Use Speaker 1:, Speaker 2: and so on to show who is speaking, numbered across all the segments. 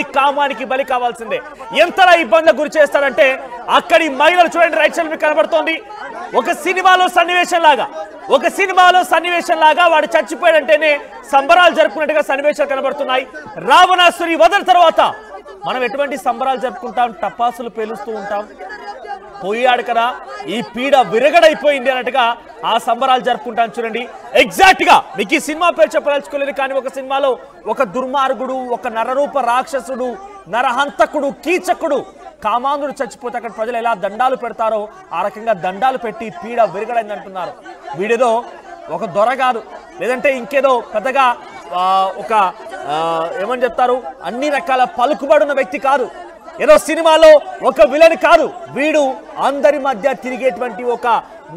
Speaker 1: ఇటువంటి కామానికి బలి కావాల్సిందే. ఎంతలా ఇబ్బందులకు గురి చేస్తాడంటే అక్కడి మహిళలు చూడండి, రైట్ సైడ్ మీకు కనబడుతోంది. ఒక సినిమాలో సన్నివేశం లాగా వాడు చచ్చిపోయాడంటేనే సంబరాలు జరుపుకున్నట్టుగా సన్నివేశాలు కనబడుతున్నాయి. రావణాసురి వదల తర్వాత మనం ఎటువంటి సంబరాలు జరుపుకుంటాం, టపాసులు పేలుస్తూ ఉంటాం. పోయాడు కదా, ఈ పీడ విరగడైపోయింది అన్నట్టుగా ఆ సంబరాలు జరుపుకుంటాం. చూడండి, ఎగ్జాక్ట్ గా మీకు ఈ సినిమా పేరు చెప్పదలుచుకోలేదు, కానీ ఒక సినిమాలో ఒక దుర్మార్గుడు, ఒక నరరూప రాక్షసుడు, నరహంతకుడు, కీచకుడు, కామాంధుడు చచ్చిపోతే అక్కడ ప్రజలు ఎలా దండాలు పెడతారో ఆ రకంగా దండాలు పెట్టి పీడ విరగడైంది అంటున్నారు. వీడేదో ఒక దొర కాదు, లేదంటే ఇంకేదో పెద్దగా ఒక ఏమని చెప్తారు, అన్ని రకాల పలుకుబడున్న వ్యక్తి కాదు, ఏదో సినిమాలో ఒక విలన్ కాదు. వీడు అందరి మధ్య తిరిగేటువంటి ఒక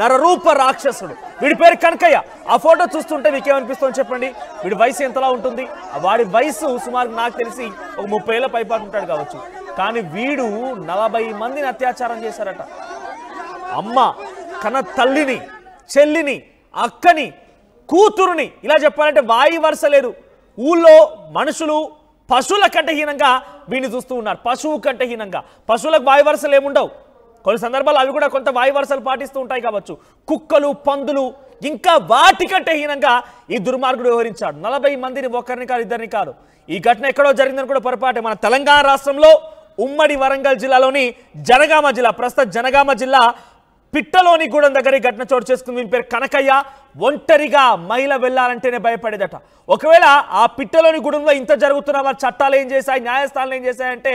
Speaker 1: నరరూప రాక్షసుడు. వీడి పేరు కనకయ్య. ఆ ఫోటో చూస్తుంటే మీకేమనిపిస్తుంది చెప్పండి? వీడి వయసు ఎంతలా ఉంటుంది? వాడి వయసు సుమారు నాకు తెలిసి ఒక 30 ఏళ్ల పైపాటు ఉంటాడు కావచ్చు. కానీ వీడు 40 మందిని అత్యాచారం చేశారట. అమ్మ, కన్న తల్లిని, చెల్లిని, అక్కని, కూతురుని, ఇలా చెప్పాలంటే వాయి వరుస లేదు. ఊళ్ళో మనుషులు పశువుల కంటే హీనంగా వీడిని చూస్తూ ఉన్నారు. పశువు కంటే హీనంగా. పశువులకు వాయు వరుసలు ఏముండవు, కొన్ని సందర్భాలు అవి కూడా కొంత వాయు వరుసలు పాటిస్తూ ఉంటాయి కావచ్చు. కుక్కలు, పందులు, ఇంకా వాటికంటే హీనంగా ఈ దుర్మార్గుడు వ్యవహరించాడు. 40 మందిని, ఒకరిని కాదు, ఇద్దరిని కాదు. ఈ ఘటన ఎక్కడో జరిగిందని కూడా పొరపాటే. మన తెలంగాణ రాష్ట్రంలో ఉమ్మడి వరంగల్ జిల్లాలోని జనగామ జిల్లా, ప్రస్తుత జనగామ జిల్లా పిట్టలోని గూడెం దగ్గర ఈ ఘటన చోటు చేసుకుంది. వీని పేరు కనకయ్య. ఒంటరిగా మహిళ వెళ్ళాలంటేనే భయపడేదట. ఒకవేళ ఆ పిట్టలోని గూడెంలో ఇంత జరుగుతున్న వారి చట్టాలు ఏం చేశాయి, న్యాయస్థానాలు ఏం చేశాయంటే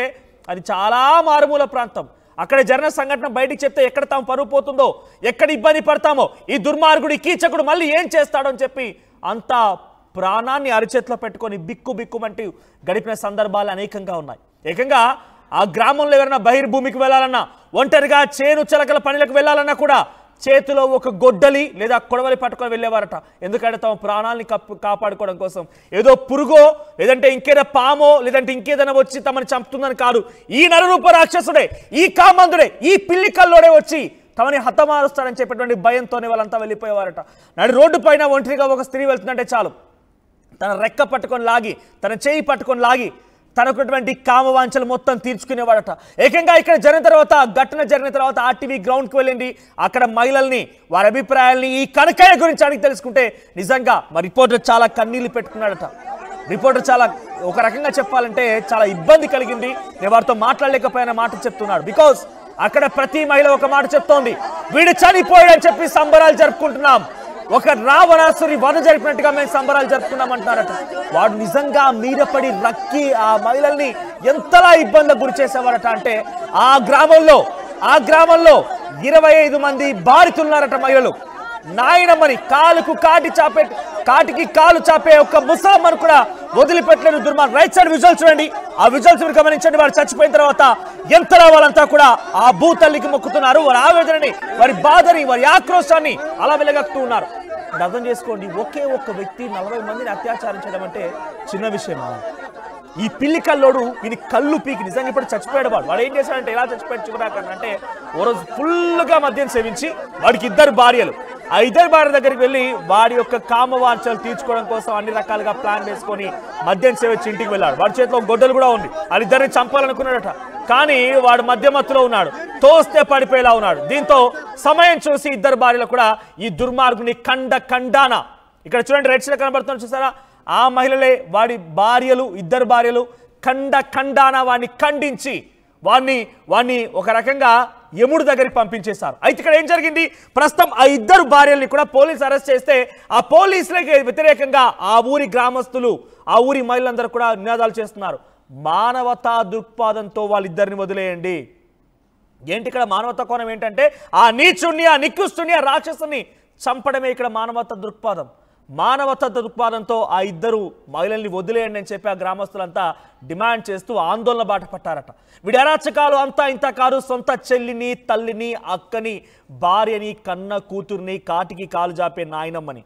Speaker 1: అది చాలా మారుమూల ప్రాంతం. అక్కడ జరిగిన సంఘటన బయటికి చెప్తే ఎక్కడ తాము పరువు పోతుందో, ఎక్కడ ఇబ్బంది పడతామో, ఈ దుర్మార్గుడు, ఈ కీచకుడు మళ్ళీ ఏం చేస్తాడో అని చెప్పి అంత ప్రాణాన్ని అరిచేతిలో పెట్టుకొని బిక్కుమంటూ గడిపిన సందర్భాలు అనేకంగా ఉన్నాయి. ఏకంగా ఆ గ్రామంలో ఎవరైనా బహిర్భూమికి వెళ్ళాలన్నా, ఒంటరిగా చేను చెలకల పనులకు వెళ్ళాలన్నా కూడా చేతిలో ఒక గొడ్డలి లేదా కొడవలి పట్టుకొని వెళ్ళేవారట. ఎందుకంటే తమ ప్రాణాలని కాపాడుకోవడం కోసం. ఏదో పురుగో, లేదంటే ఇంకేదో పామో, లేదంటే ఇంకేదైనా వచ్చి తమని చంపుతుందని కాదు, ఈ నరరూప రాక్షసుడే, ఈ కామందుడే, ఈ పిల్లి కల్లోడే వచ్చి తమని హతమారుస్తాడని చెప్పేటువంటి భయంతోనే వాళ్ళంతా వెళ్ళిపోయేవారట. నాడు రోడ్డు పైన ఒంటరిగా ఒక స్త్రీ వెళ్తుందంటే చాలు, తన రెక్క పట్టుకొని లాగి, తన చేయి పట్టుకొని లాగి తనకున్నటువంటి కామవాంఛలు మొత్తం తీర్చుకునేవాడట. ఏకంగా ఇక్కడ ఘటన జరిగిన తర్వాత ఆర్టీవీ గ్రౌండ్కి వెళ్ళింది. అక్కడ మహిళల్ని, వారి అభిప్రాయాల్ని, ఈ కనకయ్య గురించి అడిగి తెలుసుకుంటే నిజంగా మా రిపోర్టర్ చాలా కన్నీళ్లు పెట్టుకున్నాడట. రిపోర్టర్ చాలా ఒక రకంగా చెప్పాలంటే చాలా ఇబ్బంది కలిగింది. నేను వారితో మాట్లాడలేకపోయిన మాట చెప్తున్నాడు. బికాస్ అక్కడ ప్రతి మహిళ ఒక మాట చెప్తోంది, వీడు చనిపోయాడని చెప్పి సంబరాలు జరుపుకుంటున్నాం, ఒక రావణాసురి వధ జరిపినట్టుగా మేము సంబరాలు జరుపుకున్నామంటారట. వాడు నిజంగా మీదపడి రక్కి ఆ మహిళల్ని ఎంతలా ఇబ్బందులకు గురి చేసేవారట అంటే ఆ గ్రామంలో 25 మంది బాధితున్నారట మహిళలు. నాయనమ్మని కాటికి కాలు చాపే ఒక ముసలమ్మను కూడా వదిలిపెట్టలేని దుర్మార్గం. రైట్ సైడ్ విజువల్స్ చూడండి, ఆ విజువల్స్ మీరు గమనించండి. వారు చచ్చిపోయిన తర్వాత ఎంతలా వాళ్ళంతా కూడా ఆ భూతల్లికి మొక్కుతున్నారు. వారి ఆవేదనని, వారి బాధని, వారి ఆక్రోశాన్ని అలా వెలగక్కుతూ ఉన్నారు. అర్థం చేసుకోండి, ఒకే ఒక్క వ్యక్తి 40 మందిని అత్యాచారించడం అంటే చిన్న విషయమా? ఈ పిల్లి కల్లోడు వీని కళ్ళు పీకి నిజంగా ఇప్పుడు చచ్చిపోయాడు. వాడు ఏం చేశాడంటే, ఎలా చచ్చిపోయాడు చివరాకన్నా అంటే, ఓ రోజు ఫుల్గా మద్యం సేవించి వాడికి 2 భార్యలు, ఆ 2 భార్య దగ్గరికి వెళ్ళి వాడి యొక్క కామవాంఛలు తీర్చుకోవడం కోసం అన్ని రకాలుగా ప్లాన్ వేసుకొని మద్యం సేవించి ఇంటికి వెళ్ళాడు. వాడి చేతిలో గొడ్డలు కూడా ఉంది. వాళ్ళిద్దరిని చంపాలనుకున్నాడట. కానీ వాడు మధ్యమత్తులో ఉన్నాడు, తోస్తే పడిపోయేలా ఉన్నాడు. దీంతో సమయం చూసి 2 భార్యలు కూడా ఈ దుర్మార్గుని ఖండాన, ఇక్కడ చూడండి రైట్ సైడ్ కనబడుతున్నారు చూసారా, ఆ మహిళలే వాడి భార్యలు, 2 భార్యలు ఖండాన వాడిని ఖండించి వాడిని ఒక రకంగా యముడు దగ్గరికి పంపించేశారు. అయితే ఇక్కడ ఏం జరిగింది, ప్రస్తుతం ఆ 2 భార్యల్ని కూడా పోలీసు అరెస్ట్ చేస్తే ఆ పోలీసులకి వ్యతిరేకంగా ఆ ఊరి గ్రామస్తులు, ఆ ఊరి మహిళలందరూ కూడా నినాదాలు చేస్తున్నారు. మానవతా దృక్పాదంతో వాళ్ళిద్దరిని వదిలేయండి. ఏంటి ఇక్కడ మానవతా కోణం ఏంటంటే, ఆ నీచుణ్ణి, ఆ నికృష్టుని, ఆ రాక్షసుని చంపడమే ఇక్కడ మానవతా దృక్పాదం. మానవతా దృక్పాదంతో ఆ 2 మహిళల్ని వదిలేయండి అని చెప్పి ఆ గ్రామస్తులంతా డిమాండ్ చేస్తూ ఆందోళన బాట పట్టారట. వీడి అరాచకాలు అంతా ఇంత కాదు, సొంత చెల్లిని, తల్లిని, అక్కని, భార్యని, కన్న కూతుర్ని కాటికి కాలు జాపే నాయనమ్మని.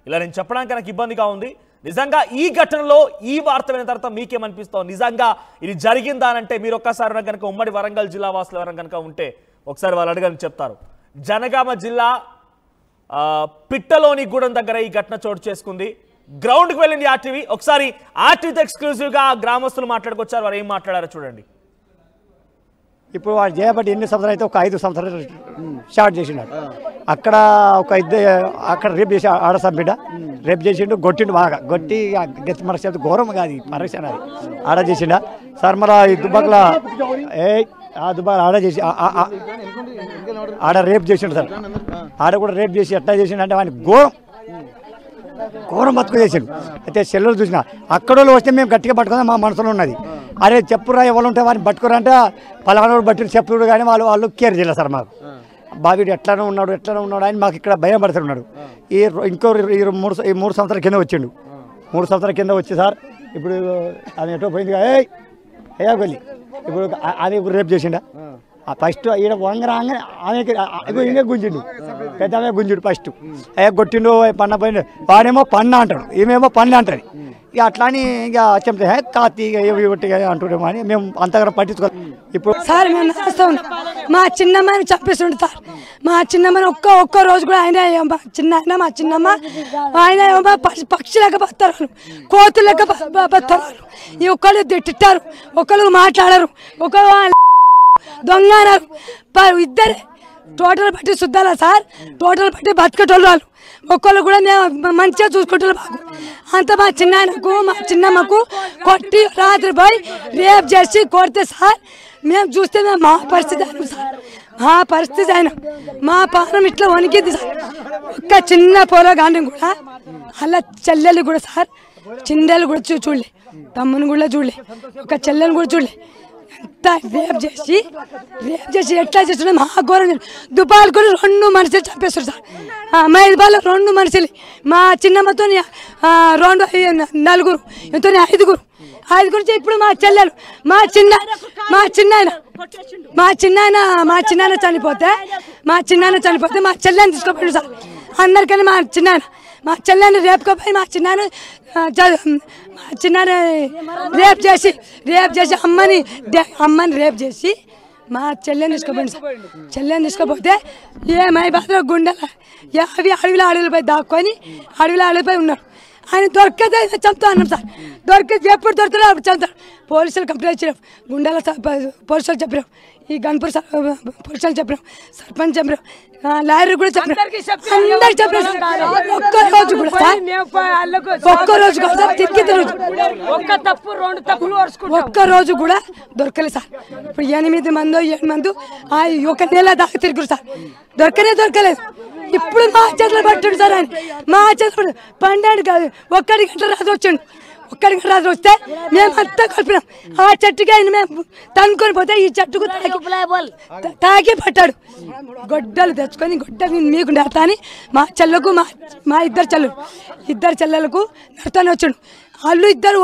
Speaker 1: ఇలా నేను చెప్పడానికి నాకు ఇబ్బందిగా ఉంది. నిజంగా ఈ ఘటనలో ఈ వార్త విన్న తర్వాత మీకేమనిపిస్తుంది? నిజంగా ఇది జరిగిందా అంటే మీరు ఒక్కసారి కనుక ఉమ్మడి వరంగల్ జిల్లా వాసులు ఎవరైనా కనుక ఉంటే ఒకసారి వాళ్ళు అడగని చెప్తారు. జనగామ జిల్లా పిట్టలోని గూడెం దగ్గర ఈ ఘటన చోటు చేసుకుంది. గ్రౌండ్కి వెళ్ళింది ఆర్టీవీ. ఒకసారి ఆర్టీవీతో ఎక్స్క్లూజివ్గా గ్రామస్తులు మాట్లాడుకొచ్చారు. వారు ఏం మాట్లాడారో చూడండి.
Speaker 2: ఇప్పుడు వాడు చేయబట్టి ఎన్ని సంవత్సరాలు అయితే ఒక 5 సంవత్సరాలు స్టార్ట్ చేసినాడు. అక్కడ ఒక అక్కడ రేపు చేసి ఆడ సంబిడ్డ రేపు చేసిండు, కొట్టిండు బాగా కొట్టి గెత్తి మన చేతి ఘోరం కాదు పరేషన్ అది ఆడ చేసిండ సార్. మరి ఈ దుబ్బాకల ఆ దుబ్బాకల ఆడ చేసి ఆడ రేపు చేసిండు సార్. ఆడ కూడా రేపు చేసి ఎట్లా చేసిండు అంటే వాడిని ఘోరం బతుకు చేసిండు. అయితే సెల్లులు చూసిన అక్కడ వస్తే మేము గట్టిగా పట్టుకుందాం మా మనసులో ఉన్నది. అరే చెప్పురా ఎవరు ఉంటే వాడిని పట్టుకురా అంటే పలానాడు బట్టి చెప్పుడు కానీ వాళ్ళు కేర్ చేయలేదు సార్. మాకు బాబీడు ఎట్లానే ఉన్నాడు అని మాకు ఇక్కడ భయం పడుతున్నాడు. ఈ 3 సంవత్సరాల కింద వచ్చిండు. 3 సంవత్సరాల కింద వచ్చి సార్ ఇప్పుడు అది ఎటో పోయింది వెళ్ళి ఇప్పుడు అది రేపు చేసిండా. ఫస్ట్ ఈడ వంగరాగానే ఆమెకి ఈమె గుంజిండు, పెద్ద ఆమె గుంజుడు ఫస్ట్ కొట్టిండు పన్న పోయిండు. వాడేమో పన్న అంటాడు, ఈమెమో పన్న అంటది. ఇక అట్లా అని ఇక చెప్తే కాతి ఇక అంటుండేమో అని మేము అంతగా పట్టించుకోవాలి. ఇప్పుడు
Speaker 3: సార్ మేము నడుస్తాం, మా చిన్నమ్మని చంపేస్తుండే సార్. మా చిన్నమ్మని ఒక్క రోజు కూడా ఆయన మా చిన్నమ్మ ఆయన పక్షి లెక్క బతారు, కోతులు లెక్క బతారు. ఈ ఒక్కళ్ళు తిట్టారు, ఒకళ్ళు మాట్లాడరు, ఒకళ్ళు దొంగ అన్నారు. ఇద్దరే టోటల్ బట్టి శుద్ధాలా సార్, టోటల్ బట్టి బతికేటోళ్ళు వాళ్ళు. ఒక్కళ్ళు కూడా మేము మంచిగా చూసుకుంటారు బాగు. అంత మా చిన్నాయనకు మా చిన్నమ్మకు కొట్టి రాత్రి పోయి రేప్ చేసి కొడితే సార్ మేము చూస్తే మా పరిస్థితి అయినా సార్, మా పరిస్థితి అయినా మా పానం ఇట్లా వణికింది సార్. ఒక్క చిన్న పోరగాండి కూడా అలా చెల్లెలు కూడా సార్, చిన్నలు కూడా చూడలే, తమ్ముని కూడా చూడలే, ఒక చెల్లెలు కూడా చూడలే. ఎంత రేప్ చేసి ఎట్లా చేస్తున్నా మా ఘోరం. దుబాలు కూడా 2 మనుషులు చంపేస్తారు సార్. మైదుబాలో 2 మనుషులు, మా చిన్నమ్మతో 4 ఎంతో 5 ఇప్పుడు మా చెల్లెలు మా చిన్నాయన చనిపోతే మా చెల్లెని తీసుకోపోయాడు సార్. అందరికన్నా మా చెల్లెని రేపుకోపోయి మా చిన్నాయన రేప్ చేసి అమ్మని రేప్ చేసి మా చెల్లెని తీసుకోపోయింది సార్. చెల్లెని తీసుకోపోతే ఏమై బాధ గుండెల అడవిలో పోయి దాక్కొని అడవిలో ఉన్నాడు. ఆయన దొరకదే చంపుతా అన్నాం సార్. దొరికితే ఎప్పుడు దొరుకుతాడో అప్పుడు చంపుతాడు. పోలీసులు కంప్లైంట్ ఇచ్చినాం, గుండాల పోలీసులు చెప్పినాం, ఈ గన్పూర్ పోలీసులు చెప్పినాం, సర్పంచ్ చెప్పినాం, లాయర్ కూడా చెప్పినాం, అందరికి చెప్పినాం. ఒక్కరోజు కూడా ఒక్కరోజు కూడా దొరకలేదు సార్. ఇప్పుడు 8 మందో 7 మంది 1 నెల దాకా తిరుగురు సార్, దొరకలేదు. ఇప్పుడు మా చేతులు పట్టాడు సార్. ఆయన మా చేతులు 12 కాదు 1 గంట రాత్రి వచ్చాడు. 1 గంట రాత్రి వస్తే మేమంతా కలిపినాం. ఆ చెట్టుకి ఆయన మేము తనుకొని పోతే ఈ చెట్టుకు తాకి పట్టాడు. గొడ్డలు తెచ్చుకొని మీకు నడతా అని మా చెల్లకు మా ఇద్దరు చెల్లెలకు నడతానే వచ్చాడు. వాళ్ళు ఇద్దరు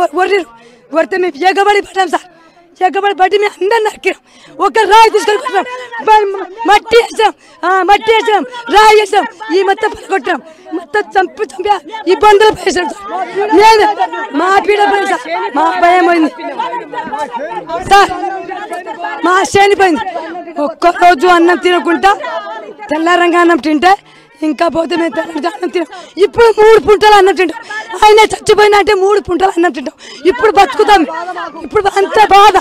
Speaker 3: వరితే మేము ఎగబడి పట్టాం సార్. ఎగబడి పట్టి మేము అందరు నరికినాం. ఒక రాయి తీసుకొని మట్టి వేసాం రాయి వేసాం, ఈ మొత్తం పడగొట్టాం, మొత్తం చంపి ఇబ్బందులు వేసాం సార్. లేదు మా పీడ పోయింది సార్, మా భయం పోయింది సార్, మా శనిపోయింది. ఒక్కరోజు అన్నం తినకుండా తెల్లారంగా అన్నం తింటే ఇంకా పోతే మేము తెల్లారంగా తినాం. ఇప్పుడు 3 పుంటలు అన్నం తింటాం. ఆయన చచ్చిపోయినా అంటే 3 పుంటలు అన్నం తింటాం. ఇప్పుడు బతుకుతాం. ఇప్పుడు అంత బాధ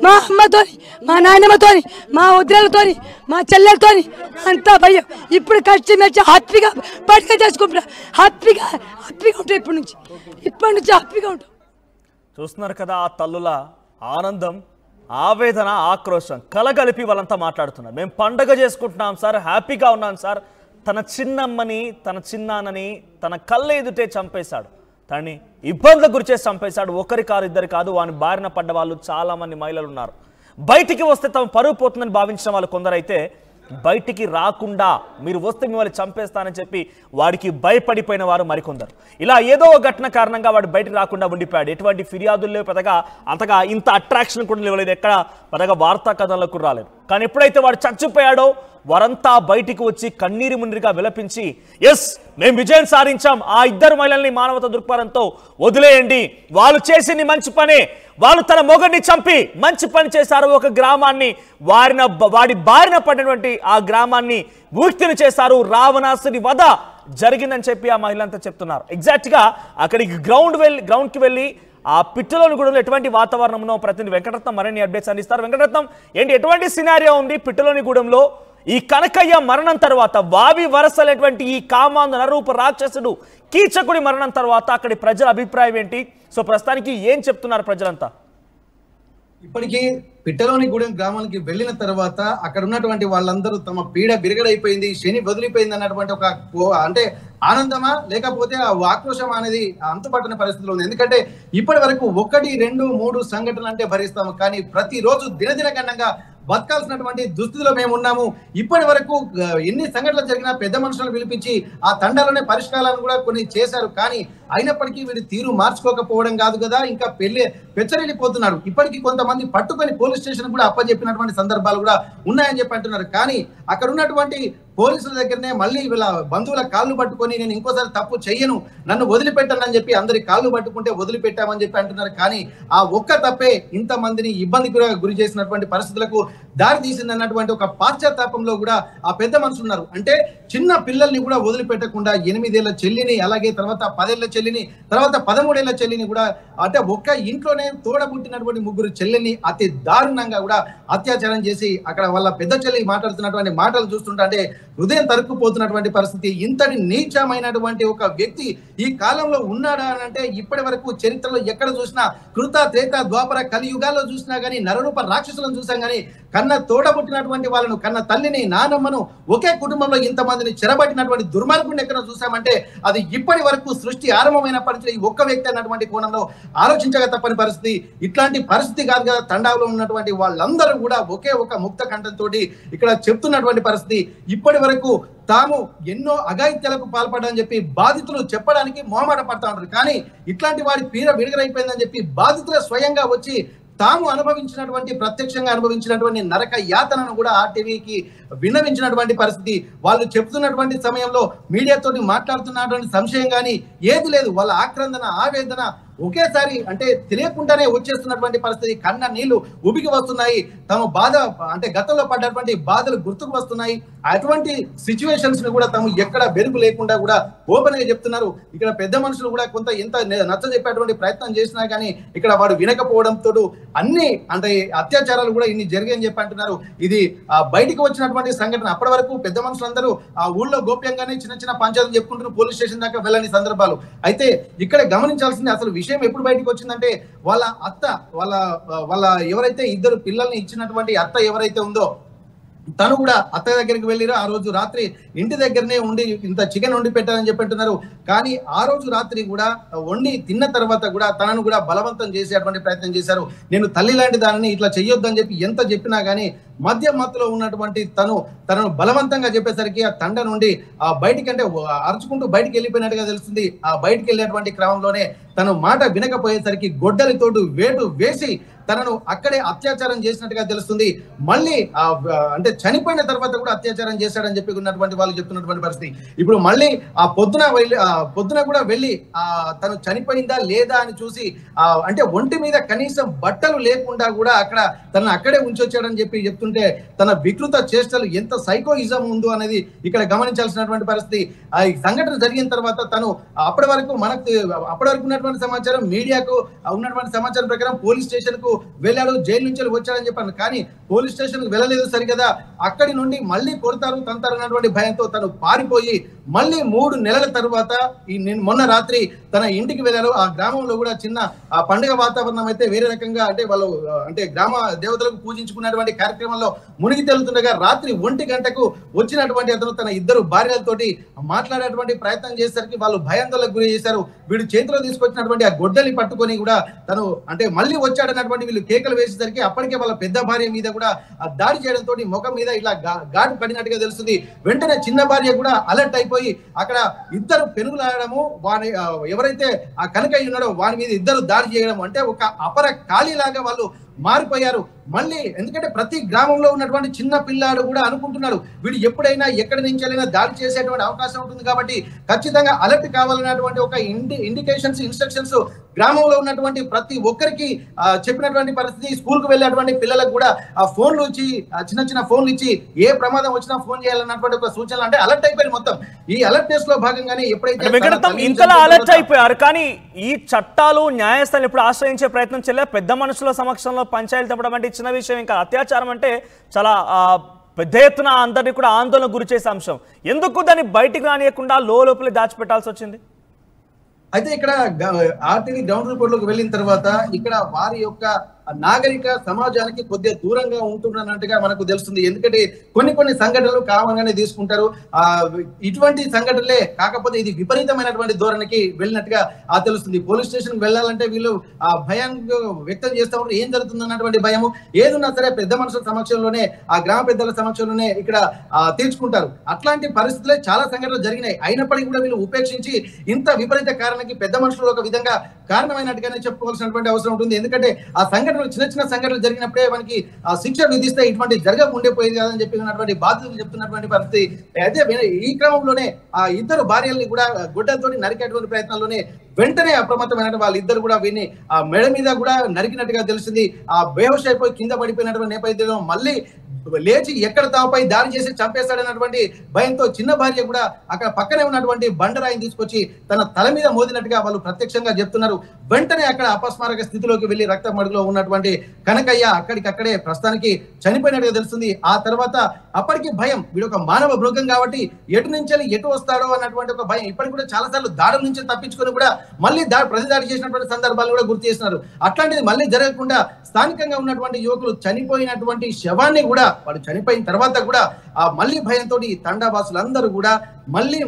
Speaker 3: మా అమ్మతోని, మా నాయనమ్మతోని, మా వదిలేలతోని, మా చెల్లెలతోని అంతా భయం. ఇప్పుడు కచ్చి మెచ్చి హ్యాపీగా బయటగా చేసుకుంటా, హ్యాపీగా ఉంటాం. ఇప్పటి నుంచి హ్యాపీగా ఉంటాం.
Speaker 1: చూస్తున్నారు కదా ఆ తల్లుల ఆనందం, ఆవేదన, ఆక్రోశం కలగలిపి వాళ్ళంతా మాట్లాడుతున్నారు. మేము పండగ చేసుకుంటున్నాం సార్, హ్యాపీగా ఉన్నాం సార్. తన చిన్నమ్మని, తన చిన్నాన్నని తన కళ్ళ ఎదుటే చంపేశాడు, తనని ఇబ్బందులకు గురిచేసి చంపేశాడు. 1 కాదు 2 కాదు, వాని బారిన పడ్డ వాళ్ళు చాలా మంది మహిళలు ఉన్నారు. బయటికి వస్తే తమ పరువు పోతుందని భావించిన వాళ్ళు కొందరైతే బయటికి రాకుండా మీరు వస్తే మిమ్మల్ని చంపేస్తానని చెప్పి వాడికి భయపడిపోయిన వారు మరికొందరు. ఇలా ఏదో ఒక ఘటన కారణంగా వాడు బయటికి రాకుండా ఉండిపోయాడు. ఎటువంటి ఫిర్యాదుల్లో అంతగా ఇంత అట్రాక్షన్ కూడా లేవలేదు, ఎక్కడ పెద్దగా వార్తా కథలకు రాలేదు. కానీ ఎప్పుడైతే వాడు చచ్చిపోయాడో వారంతా బయటికి వచ్చి కన్నీరు మున్నీరుగా విలపించి ఎస్ మేము విజయం సాధించాం, ఆ 2 మహిళల్ని మానవతా దృక్పథంతో వదిలేయండి, వాళ్ళు చేసింది మంచి పనే, వాళ్ళు తన మొగడిని చంపి మంచి పని చేశారు, ఒక గ్రామాన్ని వాడి బారిన పడినటువంటి ఆ గ్రామాన్ని విముక్తిని చేశారు, రావణాసుని వధ జరిగిందని చెప్పి ఆ మహిళంతా చెప్తున్నారు. ఎగ్జాక్ట్ గా అక్కడికి గ్రౌండ్ కి వెళ్ళి ఆ పిట్టలోని గూడెంలో ఎటువంటి వాతావరణం ఉన్నో ప్రతినిధి వెంకటరత్నం మరిన్ని అప్డేట్స్ అందిస్తారు. వెంకటరత్నం, ఏంటి ఎటువంటి సినారియో ఉంది పిట్టలోని గూడెంలో? ఈ కనకయ్య మరణం తర్వాత వావి వరసలైనటువంటి ఈ కామాంధ నరూప రాక్షసుడు కీచకుడి మరణం తర్వాత అక్కడి ప్రజల అభిప్రాయం ఏంటి? సో ప్రస్తుతానికి ఏం చెప్తున్నారు ప్రజలంతా?
Speaker 4: ఇప్పటికీ పిట్టలోని గూడెం గ్రామానికి వెళ్ళిన తర్వాత అక్కడ ఉన్నటువంటి వాళ్ళందరూ తమ పీడ బిరగడైపోయింది, శని వదిలిపోయింది అన్నటువంటి ఒక అంటే ఆనందమా లేకపోతే ఆ ఆక్రోశం అనేది అంతుపట్టని పరిస్థితిలో ఉంది. ఎందుకంటే ఇప్పటి వరకు 1, 2, 3 సంఘటనలు అంటే భరిస్తాము, కానీ ప్రతిరోజు దినదిన గణంగా బతకాల్సినటువంటి దుస్థితిలో మేము ఉన్నాము. ఇప్పటి వరకు ఎన్ని సంఘటనలు జరిగినా పెద్ద మనుషులను పిలిపించి ఆ తండాలోనే పరిష్కారాలను కూడా కొన్ని చేశారు, కానీ అయినప్పటికీ వీడి తీరు మార్చుకోకపోవడం కాదు కదా, ఇంకా పెచ్చరిల్లిపోతున్నారు. ఇప్పటికీ కొంతమంది పట్టుకొని పోలీస్ స్టేషన్ కూడా అప్పచెప్పినటువంటి సందర్భాలు కూడా ఉన్నాయని చెప్పి అంటున్నారు. కానీ అక్కడ ఉన్నటువంటి పోలీసుల దగ్గరనే మళ్ళీ వీళ్ళ బంధువుల కాళ్ళు పట్టుకొని నేను ఇంకోసారి తప్పు చెయ్యను, నన్ను వదిలిపెట్టను అని చెప్పి అందరి కాళ్ళు పట్టుకుంటే వదిలిపెట్టామని చెప్పి అంటున్నారు. కానీ ఆ ఒక్క తప్పే ఇంతమందిని ఇబ్బందికి గురి చేసినటువంటి పరిస్థితులకు దారి తీసింది అన్నటువంటి ఒక పాశ్చాత్తాపంలో కూడా ఆ పెద్ద మనుషులు ఉన్నారు. అంటే చిన్న పిల్లల్ని కూడా వదిలిపెట్టకుండా 8 ఏళ్ల చెల్లిని, అలాగే తర్వాత 10 ఏళ్ల చెల్లిని, తర్వాత 13 ఏళ్ల చెల్లిని కూడా, అంటే ఒక్క ఇంట్లోనే తోడబుట్టినటువంటి 3 చెల్లెల్ని అతి దారుణంగా కూడా అత్యాచారం చేసి అక్కడ వాళ్ళ పెద్ద చెల్లి మాట్లాడుతున్నటువంటి మాటలు చూస్తుంటే అంటే హృదయం తరుక్కుపోతున్నటువంటి పరిస్థితి. ఇంతటి నీచమైనటువంటి ఒక వ్యక్తి ఈ కాలంలో ఉన్నాడా అని అంటే ఇప్పటి వరకు చరిత్రలో ఎక్కడ చూసినా కృత, త్రేత, ద్వాపర, కలియుగాల్లో చూసినా గానీ నరరూప రాక్షసులను చూసాం, కానీ కన్న తోడబుట్టినటువంటి వాళ్ళను, కన్న తల్లిని, నానమ్మను, ఒకే కుటుంబంలో ఇంతమందిని చెరబట్టినటువంటి దుర్మార్గుడిని ఎక్కడ చూసామంటే అది ఇప్పటి వరకు సృష్టి ఆరంభమైన పరిస్థితి ఈ ఒక్క వ్యక్తి అన్నటువంటి కోణంలో ఆలోచించక తప్పని పరిస్థితి. ఇట్లాంటి పరిస్థితి కాదు కదా తండాలో ఉన్నటువంటి వాళ్ళందరూ కూడా ఒకే ఒక ముక్త కంఠంతో ఇక్కడ చెప్తున్నటువంటి పరిస్థితి. ఇప్పటి వరకు తాము ఎన్నో అఘాయిత్యాలకు పాల్పడ్డాని చెప్పి బాధితులు చెప్పడానికి మొహమాట పడతా ఉంటారు, కానీ ఇట్లాంటి వాడి పీడ విడుదలైపోయిందని చెప్పి బాధితులు స్వయంగా వచ్చి తాము అనుభవించినటువంటి, ప్రత్యక్షంగా అనుభవించినటువంటి నరక యాతనను కూడా ఆర్టీవీకి విన్నవించినటువంటి పరిస్థితి. వాళ్ళు చెప్తున్నటువంటి సమయంలో మీడియాతోటి మాట్లాడుతున్నటువంటి సంశయం కానీ ఏది లేదు. వాళ్ళ ఆక్రందన, ఆవేదన ఒకేసారి అంటే తెలియకుండానే వచ్చేస్తున్నటువంటి పరిస్థితి. కన్న నీళ్లు ఉబికి వస్తున్నాయి, తమ బాధ అంటే గతంలో పడ్డటువంటి బాధలు గుర్తుకు వస్తున్నాయి. అటువంటి సిచ్యువేషన్స్ ని కూడా తాము ఎక్కడ బెరుగు లేకుండా కూడా ఓపెన్ గా చెప్తున్నారు. ఇక్కడ పెద్ద మనుషులు కూడా కొంత ఎంత నచ్చ చెప్పేటువంటి ప్రయత్నం చేసినా కానీ ఇక్కడ వాడు వినకపోవడంతో అన్ని అంటే అత్యాచారాలు కూడా ఇన్ని జరిగాయని చెప్పి అంటున్నారు. ఇది బయటికి వచ్చినటువంటి సంఘటన. అప్పటి వరకు పెద్ద మనుషులందరూ ఆ ఊళ్ళో గోప్యంగానే చిన్న చిన్న పంచాయతీలు చెప్పుకుంటారు, పోలీస్ స్టేషన్ దాకా వెళ్ళని సందర్భాలు. అయితే ఇక్కడ గమనించాల్సింది అసలు విషయం ఎప్పుడు బయటకు వచ్చిందంటే వాళ్ళ అత్త, వాళ్ళ ఎవరైతే 2 పిల్లల్ని ఇచ్చినటువంటి అత్త ఎవరైతే ఉందో తను కూడా అత్త దగ్గరికి వెళ్ళిరు. ఆ రోజు రాత్రి ఇంటి దగ్గరనే ఉండి ఇంత చికెన్ వండి పెట్టారని చెప్పి అంటున్నారు. కానీ ఆ రోజు రాత్రి కూడా వండి తిన్న తర్వాత కూడా తనను కూడా బలవంతం చేసేటువంటి ప్రయత్నం చేశారు. నేను తల్లి లాంటి దానిని ఇట్లా చెయ్యొద్దని చెప్పి ఎంత చెప్పినా కానీ మధ్యలో ఉన్నటువంటి తనను బలవంతంగా చెప్పేసరికి ఆ తండ నుండి బయటికి అంటే అరుచుకుంటూ బయటికి వెళ్ళిపోయినట్టుగా తెలుస్తుంది. ఆ బయటికి వెళ్ళినటువంటి క్రమంలోనే తను మాట వినకపోయేసరికి గొడ్డలితోడు వేటు వేసి తనను అక్కడే అత్యాచారం చేసినట్టుగా తెలుస్తుంది. మళ్ళీ అంటే చనిపోయిన తర్వాత కూడా అత్యాచారం చేశాడని చెప్పి ఉన్నటువంటి వాళ్ళు చెప్తున్నటువంటి పరిస్థితి. ఇప్పుడు మళ్ళీ ఆ పొద్దున కూడా వెళ్ళి తను చనిపోయిందా లేదా అని చూసి అంటే ఒంటి మీద కనీసం బట్టలు లేకుండా కూడా అక్కడ తనను అక్కడే ఉంచొచ్చాడని చెప్పి చెప్తుంటే తన వికృత చేష్టలు ఎంత సైకోయిజం ఉందో అనేది ఇక్కడ గమనించాల్సినటువంటి పరిస్థితి. ఈ సంఘటన జరిగిన తర్వాత తను అప్పటి వరకు ఉన్నటువంటి సమాచారం, మీడియాకు ఉన్నటువంటి సమాచారం ప్రకారం పోలీస్ స్టేషన్ కు వెళ్ళాడు, జైలు నుంచి వచ్చాడని చెప్పాను. కానీ పోలీస్ స్టేషన్ కు వెళ్ళలేదు సరిగదా, అక్కడి నుండి మళ్ళీ కొడతారు తంతారు అన్నటువంటి భయంతో తను పారిపోయి మళ్ళీ 3 నెలల తర్వాత మొన్న రాత్రి తన ఇంటికి వెళ్ళారు. ఆ గ్రామంలో కూడా చిన్న పండుగ వాతావరణం అయితే వేరే రకంగా అంటే వాళ్ళు అంటే గ్రామ దేవతలకు పూజించుకున్నటువంటి కార్యక్రమంలో మునిగి తేలుతుండగా రాత్రి 1 గంటకు వచ్చినటువంటి అతను తన 2 భార్యలతోటి మాట్లాడేటువంటి ప్రయత్నం చేసేసరికి వాళ్ళు భయాందోళనకు గురి చేశారు. వీడు చేతిలో తీసుకొచ్చినటువంటి ఆ గొడ్డలి పట్టుకొని కూడా తను అంటే మళ్ళీ వచ్చాడన్నటువంటి వీళ్ళు కేకలు వేసేసరికి అప్పటికే వాళ్ళ పెద్ద భార్య మీద కూడా దాడి చేయడంతో ముఖం మీద ఇట్లా ఘాటు పడినట్టుగా తెలుస్తుంది. వెంటనే చిన్న భార్య కూడా అలర్ట్ అయిపోయి అక్కడ 2 పెనుగులాడము, వాని ఎవరైతే ఆ కనకయ్య ఉన్నాడో వాని మీద 2 దాడి చేయడం అంటే ఒక అపర ఖాళీలాగా వాళ్ళు మారిపోయారు. మళ్ళీ ఎందుకంటే ప్రతి గ్రామంలో ఉన్నటువంటి చిన్న పిల్లాడు కూడా అనుకుంటున్నాడు వీడు ఎప్పుడైనా ఎక్కడి నుంచి దాడి చేసేటువంటి అవకాశం ఉంటుంది కాబట్టి ఖచ్చితంగా అలర్ట్ కావాలన్నటువంటి ఒక ఇండికేషన్స్ ఇన్స్ట్రక్షన్స్ గ్రామంలో ఉన్నటువంటి ప్రతి ఒక్కరికి చెప్పినటువంటి పరిస్థితి. స్కూల్కి వెళ్ళేటువంటి పిల్లలకు కూడా ఆ ఫోన్లు ఇచ్చి చిన్న ఫోన్లు ఇచ్చి ఏ ప్రమాదం వచ్చినా ఫోన్ చేయాలన్నటువంటి ఒక సూచనలు అంటే అలర్ట్ అయిపోయింది. మొత్తం ఈ అలర్ట్నెస్ లో భాగంగానే ఎప్పుడైతే
Speaker 1: ఇంతలా అలర్ట్ అయిపోయారు కానీ ఈ చట్టాలు న్యాయస్థానం ఇప్పుడు ఆశ్రయించే ప్రయత్నం చేయలేదు. పెద్ద మనుషుల సమక్షంలో పంచాయతీ తప్పడం అంటే చిన్న విషయం. ఇంకా అత్యాచారం అంటే చాలా పెద్ద ఎత్తున అందరినీ కూడా ఆందోళన గురి చేసే అంశం. ఎందుకు దాన్ని బయటికి రానియకుండా లోపలే దాచిపెట్టాల్సి వచ్చింది?
Speaker 4: అయితే ఇక్కడ ఆర్టీవీ గ్రౌండ్ రిపోర్ట్ లోకి వెళ్ళిన తర్వాత ఇక్కడ వారి యొక్క నాగరిక సమాజానికి కొద్దిగా దూరంగా ఉంటున్నట్టుగా మనకు తెలుస్తుంది. ఎందుకంటే కొన్ని సంఘటనలు కావాలని తీసుకుంటారు. ఇటువంటి సంఘటనలే కాకపోతే ఇది విపరీతమైనటువంటి ధోరణికి వెళ్ళినట్టుగా తెలుస్తుంది. పోలీస్ స్టేషన్ వెళ్ళాలంటే వీళ్ళు భయాన్ని వ్యక్తం చేస్తూ ఉంటారు. ఏం జరుగుతుంది అన్నటువంటి భయము ఏదున్నా సరే పెద్ద మనుషుల సమక్షంలోనే ఆ గ్రామ పెద్దల సమక్షంలోనే ఇక్కడ తీర్చుకుంటారు. అట్లాంటి పరిస్థితులే చాలా సంఘటనలు జరిగినాయి. అయినప్పటికీ కూడా వీళ్ళు ఉపేక్షించి ఇంత విపరీత కారణానికి పెద్ద మనుషులు ఒక విధంగా కారణమైనట్టుగానే చెప్పుకోవాల్సినటువంటి అవసరం ఉంటుంది. ఎందుకంటే ఆ సంఘటన చిన్న సంఘటనలు జరిగినప్పుడే మనకి శిక్ష విధిస్తే ఇటువంటి జరగకుండిపోయేది కాదని చెప్పినటువంటి బాధ్యతలు చెప్తున్నటువంటి పరిస్థితి. అయితే ఈ క్రమంలోనే ఆ ఇద్దరు భార్యల్ని కూడా గుడ్డలతోటి నరికేటువంటి ప్రయత్నాల్లోనే వెంటనే అప్రమత్తమైన వాళ్ళిద్దరు కూడా వీరిని ఆ మెడ మీద కూడా నరికినట్టుగా తెలిసింది. ఆ బేహోష్ అయిపోయి కింద పడిపోయినటువంటి నేపథ్యంలో మళ్ళీ లేచి ఎక్కడ తాపై దాడి చేసి చంపేస్తాడన్నటువంటి భయంతో చిన్న భార్య కూడా అక్కడ పక్కనే ఉన్నటువంటి బండరాయిని తీసుకొచ్చి తన తల మీద మోదినట్టుగా వాళ్ళు ప్రత్యక్షంగా చెప్తున్నారు. వెంటనే అక్కడ అపస్మారక స్థితిలోకి వెళ్లి రక్త మడుగులో ఉన్నటువంటి కనకయ్య అక్కడికక్కడే ప్రస్తుతానికి చనిపోయినట్టుగా తెలుస్తుంది. ఆ తర్వాత అప్పటికి భయం, వీడు ఒక మానవ మృగం కాబట్టి ఎటు నుంచి ఎటు వస్తాడో అన్నటువంటి ఒక భయం. ఇప్పటికి కూడా చాలా సార్లు దాడుల నుంచి తప్పించుకొని కూడా మళ్ళీ ప్రతిదాడి చేసినటువంటి సందర్భాలు కూడా గుర్తు చేస్తున్నారు. అట్లాంటిది మళ్ళీ జరగకుండా స్థానికంగా ఉన్నటువంటి యువకులు చనిపోయినటువంటి శవాన్ని కూడా వాడు చనిపోయిన తర్వాత కూడా ఆ మళ్ళీ భయంతో ఈ తండావాసులందరూ కూడా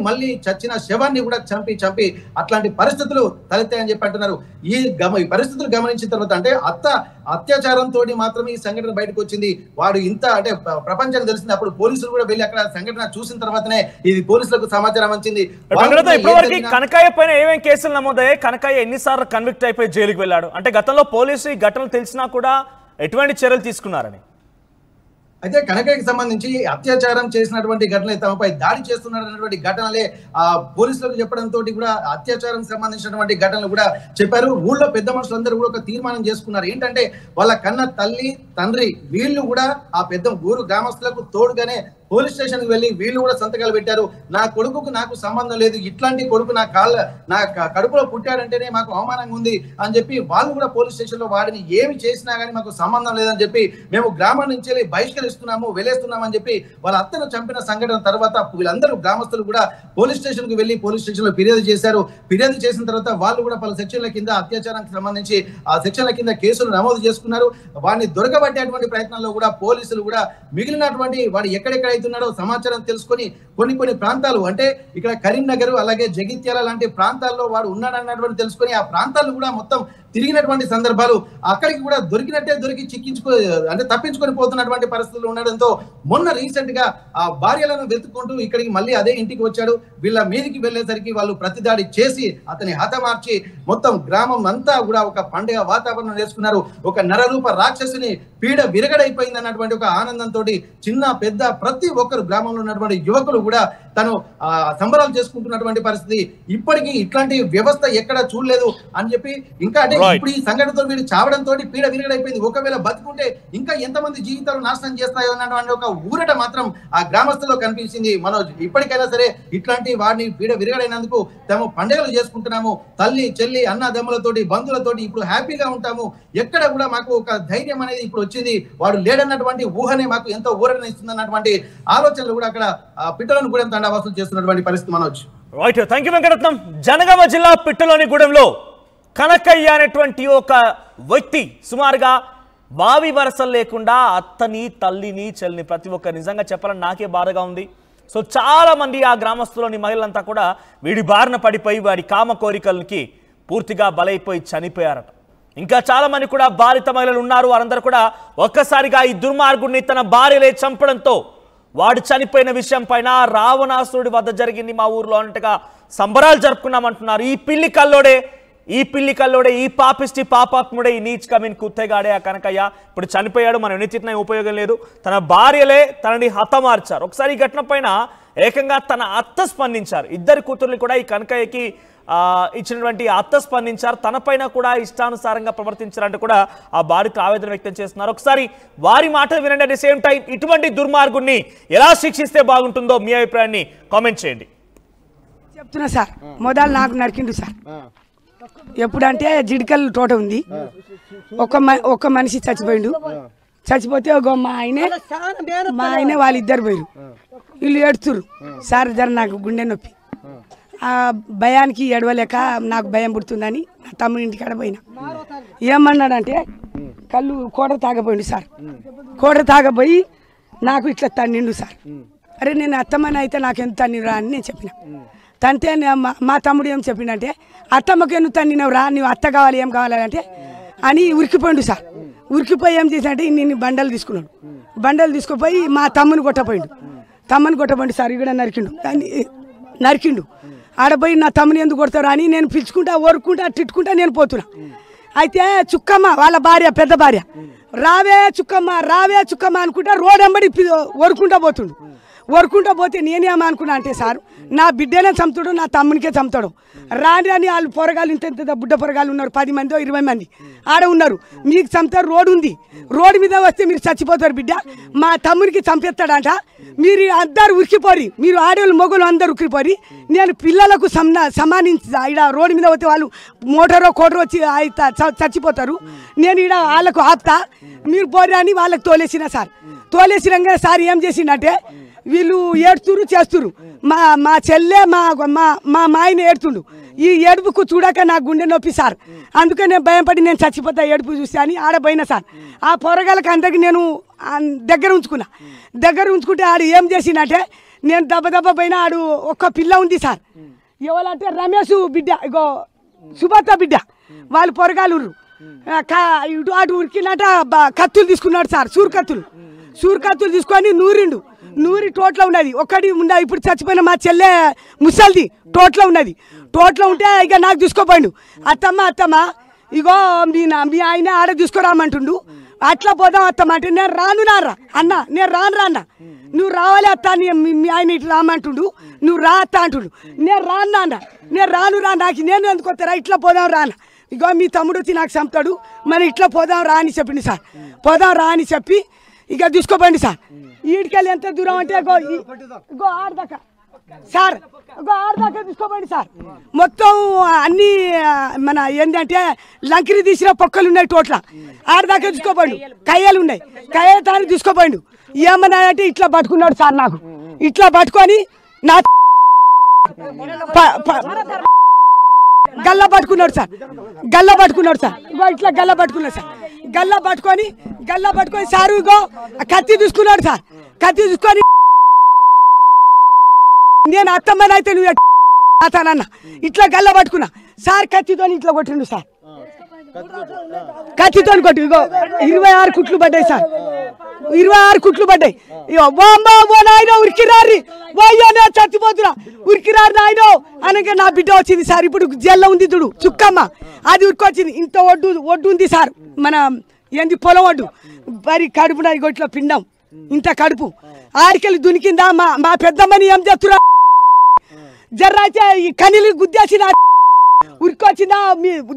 Speaker 4: మళ్ళీ చచ్చిన శవాన్ని కూడా చంపి అట్లాంటి పరిస్థితులు తలెత్తాయని చెప్పి అంటున్నారు. ఈ పరిస్థితులు గమనించిన తర్వాత అంటే అత్యాచారంతో మాత్రమే ఈ సంఘటన బయటకు వచ్చింది. వాడు ఇంత అంటే ప్రపంచానికి తెలిసింది. అప్పుడు పోలీసులు కూడా వెళ్ళి అక్కడ సంఘటన చూసిన తర్వాతనే ఇది పోలీసులకు సమాచారం వచ్చింది.
Speaker 1: కనకాయ పైన ఏమేమి కేసులు నమోదయ్యాయి? కనకాయ ఎన్నిసార్లు కన్విక్ట్ అయిపోయి జైలుకి వెళ్ళాడు? అంటే గతంలో పోలీసు ఈ ఘటనలు తెలిసినా కూడా ఎటువంటి చర్యలు తీసుకున్నారని?
Speaker 4: అయితే కనకయ్యకి సంబంధించి అత్యాచారం చేసినటువంటి ఘటనలే, తమపై దాడి చేస్తున్నటువంటి ఘటనలే ఆ పోలీసులకు చెప్పడంతో కూడా అత్యాచారం సంబంధించినటువంటి ఘటనలు కూడా చెప్పారు. ఊళ్ళో పెద్ద మనుషులందరూ కూడా ఒక తీర్మానం చేసుకున్నారు. ఏంటంటే వాళ్ళ కన్న తల్లి తండ్రి వీళ్ళు కూడా ఆ పెద్ద ఊరు గ్రామస్తులకు తోడుగానే పోలీస్ స్టేషన్ కి వెళ్ళి వీళ్ళు కూడా సంతకాలు పెట్టారు. నా కొడుకుకు నాకు సంబంధం లేదు, ఇట్లాంటి కొడుకు నా కడుపులో పుట్టాడంటేనే మాకు అవమానంగా ఉంది అని చెప్పి వాళ్ళు కూడా పోలీస్ స్టేషన్ లో వాడిని ఏమి చేసినా గానీ మాకు సంబంధం లేదని చెప్పి మేము గ్రామం నుంచి వెళ్ళి బహిష్కరిస్తున్నాము, వెలేస్తున్నాం అని చెప్పి వాళ్ళ అత్తను చంపిన సంఘటన తర్వాత వీళ్ళందరూ గ్రామస్తులు కూడా పోలీస్ స్టేషన్ కి వెళ్ళి పోలీస్ స్టేషన్ లో ఫిర్యాదు చేశారు. ఫిర్యాదు చేసిన తర్వాత వాళ్ళు కూడా పలు సెక్షన్ల కింద అత్యాచారానికి సంబంధించి ఆ సెక్షన్ల కింద కేసులు నమోదు చేసుకున్నారు. వాడిని దొరకబట్టేటువంటి ప్రయత్నంలో కూడా పోలీసులు కూడా మిగిలినటువంటి వాడు ఎక్కడెక్కడ ఉన్నాడో సమాచారం తెలుసుకొని కొన్ని ప్రాంతాలు అంటే ఇక్కడ కరీంనగర్ అలాగే జగిత్యాల లాంటి ప్రాంతాల్లో వాడు ఉన్నాడన్నటువంటి తెలుసుకొని ఆ ప్రాంతాలను కూడా మొత్తం తిరిగినటువంటి సందర్భాలు, అక్కడికి కూడా దొరికి తప్పించుకొని పోతున్నటువంటి పరిస్థితులు ఉండడంతో మొన్న రీసెంట్ గా ఆ భార్యలను వెతుక్కుంటూ ఇక్కడికి మళ్ళీ అదే ఇంటికి వచ్చాడు. వీళ్ళ మీదికి వెళ్లేసరికి వాళ్ళు ప్రతిదాడి చేసి అతని హతమార్చి మొత్తం గ్రామం అంతా కూడా ఒక పండుగ వాతావరణం నేర్చుకున్నారు. ఒక నరరూప రాక్షసుని పీడ విరగడైపోయింది అన్నటువంటి ఒక ఆనందంతో చిన్న పెద్ద ప్రతి ఒక్కరు గ్రామంలో ఉన్నటువంటి యువకులు కూడా తను సంబరాలు చేసుకుంటున్నటువంటి పరిస్థితి. ఇప్పటికీ ఇట్లాంటి వ్యవస్థ ఎక్కడ చూడలేదు అని చెప్పి ఇంకా అంటే ఇప్పుడు ఈ సంఘటనతో వీడు చావడంతో పీడ విరగడైపోయింది. ఒకవేళ బతుకుంటే ఇంకా ఎంతమంది జీవితాలు నాశనం చేస్తాయో అన్నటువంటి ఒక ఊరట మాత్రం ఆ గ్రామస్తుల్లో కనిపించింది. మనోజ్, ఇప్పటికైనా సరే ఇట్లాంటి వాడిని పీడ విరగడైనందుకు తాము పండుగలు చేసుకుంటున్నాము, తల్లి చెల్లి అన్నదమ్ములతోటి బంధువులతోటి ఇప్పుడు హ్యాపీగా ఉంటాము. ఎక్కడ కూడా మాకు ఒక ధైర్యం అనేది ఇప్పుడు వచ్చింది. వాడు లేడన్నటువంటి ఊహనే మాకు ఎంతో ఊరటని ఇస్తుంది అన్నటువంటి ఆలోచనలు కూడా అక్కడ పిట్టలోని గూడెం తండావాసులు చేస్తున్నటువంటి పరిస్థితి. Manoj,
Speaker 1: right, thank you Venkataratnam. Jangaon జిల్లా పిట్టలోని గూడెంలో కనకయ్య అనేటువంటి ఒక వ్యక్తి సుమారుగా బావి వరసలు లేకుండా అత్తని తల్లిని చెల్లిని ప్రతి ఒక్క నిజంగా చెప్పాలని నాకే బాధగా ఉంది. సో చాలా మంది ఆ గ్రామస్తులోని మహిళలంతా కూడా వీడి బారిన పడిపోయి వాడి కామ కోరికలకి పూర్తిగా బలైపోయి చనిపోయారట. ఇంకా చాలా మంది కూడా బాధిత మహిళలు ఉన్నారు. వారందరూ కూడా ఒక్కసారిగా ఈ దుర్మార్గుడిని తన భార్యలే చంపడంతో వాడు చనిపోయిన విషయం పైన రావణాసురుడి వద్ద జరిగింది మా ఊర్లో అన్నట్టుగా సంబరాలు జరుపుకున్నామంటున్నారు. ఈ పిల్లి కల్లోడే ఈ పిల్లి కల్లోడే, ఈ పాపిష్టి పాపాత్ముడే, ఈ నీచ్ కమిన్ కుత్తేగాడే ఆ కనకయ్య ఇప్పుడు చనిపోయాడు. మనం ఎన్ని తిట్టినా ఉపయోగం లేదు. తన భార్యలే తనని హతమార్చారు. ఒకసారి ఈ ఘటన పైన ఏకంగా తన అత్త స్పందించారు. ఇద్దరు కూతుర్లు కూడా ఈ కనకయ్యకి ఇచ్చినటువంటి అత్త స్పందించారు. తనపైన కూడా ఇష్టానుసారంగా ప్రవర్తించారంటూ కూడా ఆ భార్యకు ఆవేదన వ్యక్తం చేస్తున్నారు. ఒకసారి వారి మాటలు వినండి. అట్ ది సేమ్ టైం ఇటువంటి దుర్మార్గుణ్ణి ఎలా శిక్షిస్తే బాగుంటుందో మీ అభిప్రాయాన్ని కామెంట్ చేయండి.
Speaker 3: చెప్తున్నా సార్, మొదలు నాకు నరికిండు సార్. ఎప్పుడంటే జిడికల్ తోట ఉంది, ఒక మనిషి చచ్చిపోయిండు. చచ్చిపోతే మా ఆయన వాళ్ళిద్దరు పోయారు. వీళ్ళు ఏడుతురు సార్, జర నాకు గుండె నొప్పి, ఆ భయానికి ఏడవలేక నాకు భయం పుడుతుందని నా తమ్ముడి ఇంటికాడ పోయినా. ఏమన్నాడంటే కళ్ళు కోడ తాగపోయిండు సార్. కోడ తాగపోయి నాకు ఇట్లా తన్నిండు సార్. అరే నేను అత్తమ్మని అయితే నాకు ఎంత తన్నిరా అని నేను చెప్పిన. తంతే మా తమ్ముడు ఏం చెప్పిండంటే అత్తమ్మకి ఎందుకు తన్నినవు రా, నువ్వు అత్త కావాలి ఏం కావాలంటే అని ఉరికిపోయిండు సార్. ఉరికిపోయి ఏం చేశాడంటే నేను బండలు తీసుకున్నాడు. బండలు తీసుకుపోయి మా తమ్ముని కొట్టపోయిండు సార్. ఇక్కడ నరికిండు. ఆడపోయి నా తమ్ముని ఎందుకు కొడతారు అని నేను పిలుచుకుంటా ఓరుకుంటా తిట్టుకుంటా నేను పోతున్నా. అయితే చుక్కమ్మ వాళ్ళ భార్య, పెద్ద భార్య, రావే చుక్కమ్మ అనుకుంటా రోడ్ వెంబడి వరుకుంటా పోతే నేనేమనుకున్నా అంటే సార్ నా బిడ్డనే చంపుతాడు, నా తమ్మునికే చంపుతాడు. రాని అని వాళ్ళు పొరగాలు ఇంత బుడ్డ పొరగాలు ఉన్నారు, 10 మంది 20 మంది ఆడ ఉన్నారు. మీకు చంపుతారు, రోడ్డు ఉంది, రోడ్డు మీద వస్తే మీరు చచ్చిపోతారు బిడ్డ. మా తమ్మునికి చంపేస్తాడంట, మీరు అందరు ఉరికిపోరి, మీరు ఆడవాళ్ళు మొగలు అందరు ఉరికిపోరి. నేను పిల్లలకు సమానించి ఇక్కడ రోడ్డు మీద పోతే వాళ్ళు మోటారో కోటరో వచ్చి చచ్చిపోతారు. నేను ఇక్కడ వాళ్ళకు ఆపుతా, మీరు పోరి అని వాళ్ళకి తోలేసిన సార్. తోలేసినాక సార్ ఏం చేసిందంటే వీళ్ళు ఏడుతురు చేస్తురు. మా చెల్లె మా మాయన ఏడుతుండు. ఈ ఏడుపుకు చూడక నాకు గుండె నొప్పి సార్. అందుకే నేను భయపడి నేను చచ్చిపోతా ఏడుపు చూస్తే అని ఆడపోయినా సార్. ఆ పొరగాళ్ళకి అందరికి నేను దగ్గర ఉంచుకుంటే ఆడు ఏం చేసిందంటే నేను దెబ్బ పైన ఆడు ఒక్క పిల్ల ఉంది సార్. ఎవరంటే రమేష్ బిడ్డ, ఇగో సుభద్ర బిడ్డ, వాళ్ళు పొరగాలు ఇటు అటు ఉరికినట కత్తులు తీసుకున్నాడు సార్. సూర్ కత్తులు తీసుకొని నూరి టోట్లో ఉన్నది ఒకటి ఉన్నది. ఇప్పుడు చచ్చిపోయిన మా చెల్లె ముసల్ది టోట్లో ఉన్నది. టోట్లో ఉంటే ఇక నాకు తీసుకోపోయిండు. అత్తమ్మ ఇగో మీ ఆయన ఆడ తీసుకురామంటుండు, అట్లా పోదాం అత్తమ్మ అంటే నేను రాను అన్న, నేను రాను నువ్వు రావాలి అత్త, మీ ఆయన ఇట్లా రామంటుండు, నువ్వు రా అత్త అంటుండు. నేను రాను నాకు నేను ఎందుకు వస్తారా, ఇట్లా పోదాం రాన్న. ఇగో మీ తమ్ముడు వచ్చి నాకు చంపుతాడు, మరి ఇట్లా పోదాం రా అని చెప్పింది సార్. పోదాం రా అని చెప్పి ఇక తీసుకోపోయింది సార్. ఈడికెళ్ళి ఎంత దూరం అంటే గో ఆడదాకా సార్, ఆడదాకా తీసుకోపోయింది సార్. మొత్తం అన్ని మన ఏంటంటే లంకిరి తీసిన పొక్కలు ఉన్నాయి, టోట్ల ఆడదాకా తీసుకోపోయిండు. కయ్యలు ఉన్నాయి, కయ్యలు తాను తీసుకోపోయిండు. ఏమన్నా అంటే ఇట్లా పట్టుకున్నాడు సార్. నాకు ఇట్లా పట్టుకొని నా గల్ల పట్టుకున్నాడు సార్. ఇట్లా గల్ల పట్టుకొని సారు ఇగో కత్తి తీసుకున్నాడు సార్. కత్తి తీసుకొని నేను అత్తమ్మని అయితే నువ్వు అతనన్న ఇట్లా గల్ల పట్టుకున్నా సార్. కత్తితో ఇట్లా కొట్టిండు సార్. కత్తితో కొట్టి ఇగో 26 కుట్లు పడ్డాయి సార్. 26 కుట్లు పడ్డాయి. నాయన ఉరికిరారి, నేను చచ్చిపోతున్నా, ఉరికిరారు నాయన అనగా నా బిడ్డ వచ్చింది సార్. ఇప్పుడు జల్ల ఉంది చూడు చుక్కమ్మ, అది ఉరికొచ్చింది. ఇంత ఒడ్డు ఉంది సార్, మన ఏంది పొలం ఒడ్డు. మరి కడుపున ఇట్లా పిండం ఇంత కడుపు ఆడికెళ్ళి దునికిందా. మా పెద్దమ్మని ఏం చేస్తున్నా జర్ర అయితే ఈ కనీలు గుద్దేసిన ఉరికొచ్చిందా,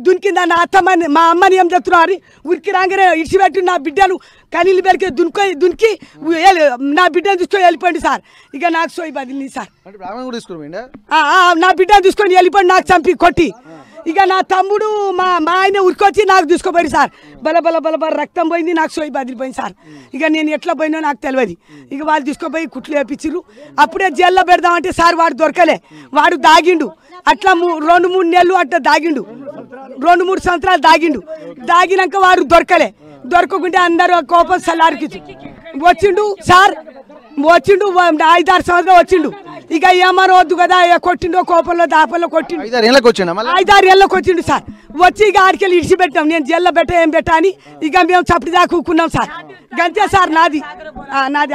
Speaker 3: దునికిందా. నా అత్తమ్మని మా అమ్మని ఏం చెప్తున్నారు, ఉరికి రాగానే ఇడిచిపెట్టి నా బిడ్డను కనీళ్ళు పెరిగి దునికి నా బిడ్డను తీసుకొని వెళ్ళిపోయింది సార్. ఇక నాకు సోయి బదిలింది సార్. నా బిడ్డను తీసుకొని వెళ్ళిపోయి నాకు చంపి కొట్టి. ఇక నా తమ్ముడు మా ఆయన ఉరికొచ్చి నాకు తీసుకుపోయింది సార్. బల రక్తం పోయింది, నాకు సోయి బదిలిపోయింది సార్. ఇక నేను ఎట్లా పోయినో నాకు తెలియదు. ఇక వాళ్ళు తీసుకుపోయి కుట్లు వేపించారు. అప్పుడే జైల్లో పెడదామంటే సార్ వాడు దొరకలే, వాడు దాగిండు. అట్లా 2-3 నెలలు అట్లా దాగిండు, 2-3 సంవత్సరాలు దాగినాక వాడు దొరకకుంటే అందరూ కోపం సలారికి వచ్చిండు సార్. 5-6 సంవత్సరాలు వచ్చిండు. ఇక ఏమనవద్దు కదా కొట్టిండో కోపంలో దాపల్లో కొట్టిండు
Speaker 5: 5-6 ఏళ్ళకి వచ్చిండా మళ్ళీ
Speaker 3: 5-6 ఏళ్ళకి వచ్చిండు సార్ వచ్చి ఇక ఆడికెళ్ళి ఇడిచిపెట్టాం నేను జైల్లో పెట్టా ఏం పెట్టా అని ఇక మేము చప్పటిదా కూకున్నాం సార్ గంతే సార్ నాది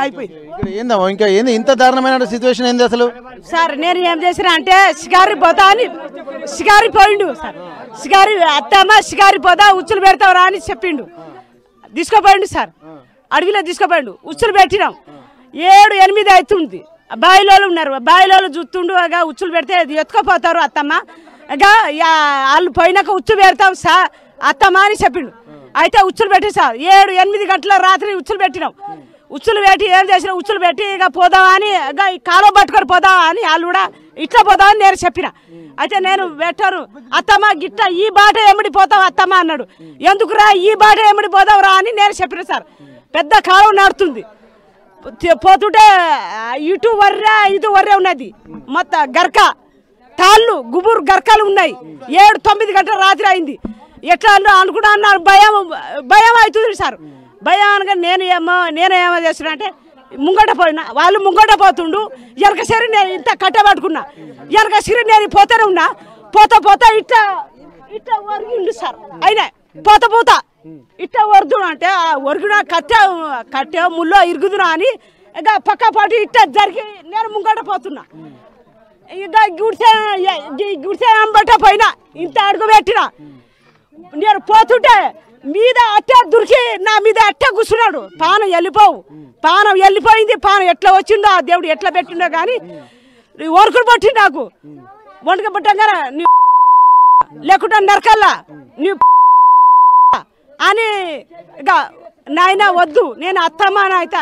Speaker 3: అయిపోయింది
Speaker 5: ఇక్కడ ఏందమ్మా ఇంకా ఏంది ఇంత దారుణమైన సిచ్యువేషన్ ఏంది అసలు
Speaker 6: సార్ నేను ఏం చేసిన అంటే షికారి పోతా అని షికారి పోయిండు సార్ షికారి అత్తమ్మ షికారి పోతా ఉచ్చులు పెడతావురా అని చెప్పిండు తీసుకుపోయిండు సార్ అడవిలో తీసుకుపోయిండు ఉచ్చులు పెట్టినాం 7-8 అవుతుంది బాయిలోళ్ళు ఉన్నారు బాయిలోళ్ళు చూస్తుండు అగా ఉచ్చులు పెడితే ఎత్తుకపోతారు అత్తమ్మ అగా వాళ్ళు పోయినాక ఉచ్చు పెడతాం సార్ అత్తమ్మ అని చెప్పిండు అయితే ఉచ్చులు పెట్టి సార్ 7-8 గంటల రాత్రి ఉచ్చులు పెట్టినాం ఉచ్చులు పెట్టి ఏం చేసినా ఉచ్చులు పెట్టి ఇక పోదామా అని ఇక కాలువ పట్టుకొని పోదామా అని వాళ్ళు కూడా ఇట్లా పోదామని నేను చెప్పిన అయితే నేను పెట్టారు అత్తమ్మ గిట్ట ఈ బాట ఎమ్మడి పోతావు అత్తమ్మ అన్నాడు ఎందుకురా ఈ బాట ఎమ్మడి పోదావురా అని నేను చెప్పిన సార్ పెద్ద కాలువ నడుతుంది పోతుంటే ఇటు వర్రే ఉన్నది మొత్తం గర్క తాళ్ళు గుబురు గర్కాలు ఉన్నాయి 7-9 గంటల రాత్రి అయింది ఎట్లా అనుకున్నా అన్నాను భయం అవుతుంది సార్ భయం అనగా నేనేమో చేస్తున్నా అంటే ముంగట పోయినా వాళ్ళు ముంగట పోతుండు వెనక సరి నేను ఇంత కట్టబట్టుకున్నా వెనక సరి నేను పోతానే ఉన్నా పోతా ఇట్లా ఒరిగిండు సార్ అయినా పోతా ఇట్లా ఒరుదును అంటే ఒరిగిన కట్టే ముల్లో ఇరుగుదునా అని ఇక పక్క పాటు ఇట్లా జరిగి నేను ముంగట పోతున్నా ఇక గుడిసే అంబట పోయినా ఇంత అడుగు పెట్టినా నేను పోతుంటే మీద అట్టే దొరికి నా మీద అట్టే కూర్చున్నాడు పానం వెళ్ళిపోయింది పానం ఎట్లా వచ్చిందో ఆ దేవుడు ఎట్లా పెట్టిండో కానీ వణుకుడు పట్టి నాకు వణుకు పట్టంగా నీ లేకుంటే నరకల్లా నీ అని ఇక నాయన వద్దు నేను అత్తమ్మ అయితే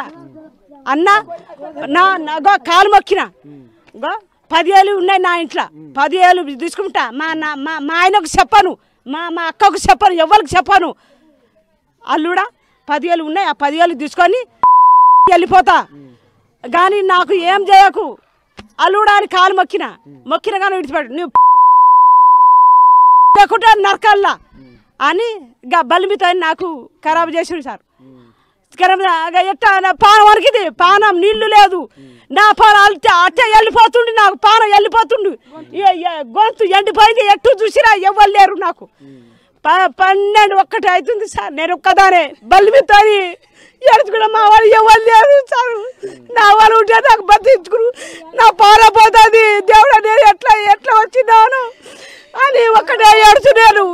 Speaker 6: అన్న నా కాలు మొక్కిన 10 ఏళ్ళు ఉన్నాయి నా ఇంట్లో 10 ఏళ్ళు తీసుకుంటా మా ఆయనకు చెప్పను మా అక్కకు చెప్పను ఎవరికి చెప్పను అల్లుడా 10 ఏళ్ళు ఉన్నాయి ఆ 10 ఏళ్ళు తీసుకొని వెళ్ళిపోతా కానీ నాకు ఏం చేయకు అల్లుడా అని కాలు మొక్కిన కానీ విడిచిపెట్టు నువ్వు లేకుంటే నరకల్లా అని ఇక బలిమితో నాకు ఖరాబు చేసిండు సార్ ఎట్టా పానం వరకిది పానం నీళ్లు లేదు నా పానం అట్టే వెళ్ళిపోతుండు నాకు పానం వెళ్ళిపోతుండు గొంతు ఎండిపోయింది ఎట్టు చూసినా ఎవరు లేరు నాకు 12-1 అవుతుంది సార్ నేను ఒక్కదానే బలిమితో ఎడుచుకున్నా మా వాళ్ళు ఎవరు లేరు సార్ నా వాళ్ళు ఉంటే నాకు బతికించుకుని నా పాన పోతుంది దేవుడా నేను ఎట్లా వచ్చినాను అని ఒక్కటే ఏడుచు నేను